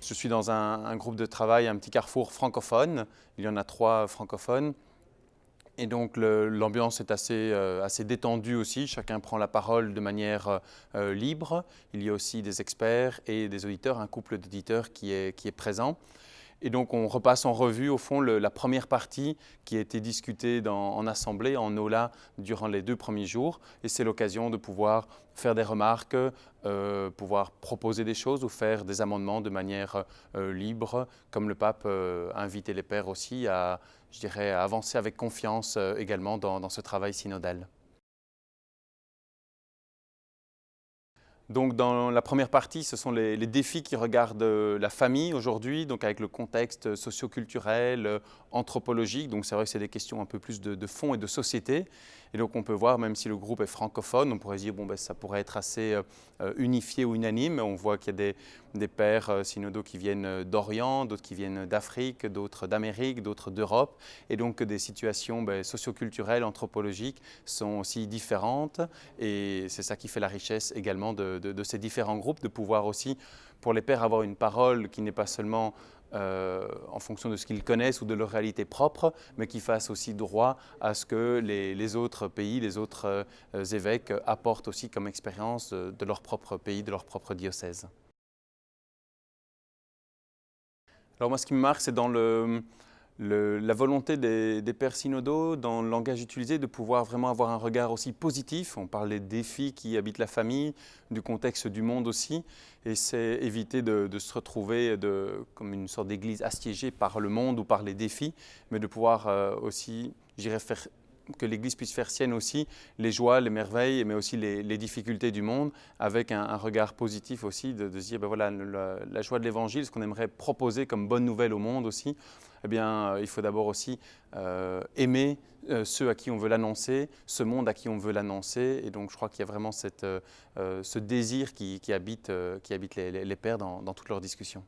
je suis dans un groupe de travail, un petit carrefour francophone. Il y en a 3 francophones. Et donc l'ambiance est assez détendue aussi, chacun prend la parole de manière libre. Il y a aussi des experts et des auditeurs, un couple d'auditeurs qui est présent. Et donc on repasse en revue au fond la première partie qui a été discutée en assemblée, en aula, durant les 2 premiers jours. Et c'est l'occasion de pouvoir faire des remarques, pouvoir proposer des choses ou faire des amendements de manière libre, comme le pape a invité les pères aussi à, je dirais, à avancer avec confiance également dans ce travail synodal. Donc dans la première partie, ce sont les défis qui regardent la famille aujourd'hui, donc avec le contexte socio-culturel, anthropologique. Donc c'est vrai que c'est des questions un peu plus de fond et de société. Et donc on peut voir, même si le groupe est francophone, on pourrait se dire bon, ben, ça pourrait être assez unifié ou unanime. On voit qu'il y a des pères synodaux qui viennent d'Orient, d'autres qui viennent d'Afrique, d'autres d'Amérique, d'autres d'Europe. Et donc des situations socio-culturelles, anthropologiques sont aussi différentes. Et c'est ça qui fait la richesse également de ces différents groupes, de pouvoir aussi, pour les pères, avoir une parole qui n'est pas seulement en fonction de ce qu'ils connaissent ou de leur réalité propre, mais qui fasse aussi droit à ce que les autres pays, les autres évêques apportent aussi comme expérience de leur propre pays, de leur propre diocèse. Alors moi, ce qui me marque, c'est dans la volonté des pères synodaux, dans le langage utilisé, de pouvoir vraiment avoir un regard aussi positif. On parle des défis qui habitent la famille, du contexte du monde aussi, et c'est éviter de se retrouver comme une sorte d'église assiégée par le monde ou par les défis, mais de pouvoir aussi, je dirais, que l'Église puisse faire sienne aussi les joies, les merveilles, mais aussi les difficultés du monde, avec un regard positif aussi, de se dire, ben voilà, la joie de l'Évangile, ce qu'on aimerait proposer comme bonne nouvelle au monde aussi, eh bien, il faut d'abord aussi aimer ceux à qui on veut l'annoncer, ce monde à qui on veut l'annoncer. Et donc, je crois qu'il y a vraiment ce désir qui habite les pères dans toutes leurs discussions.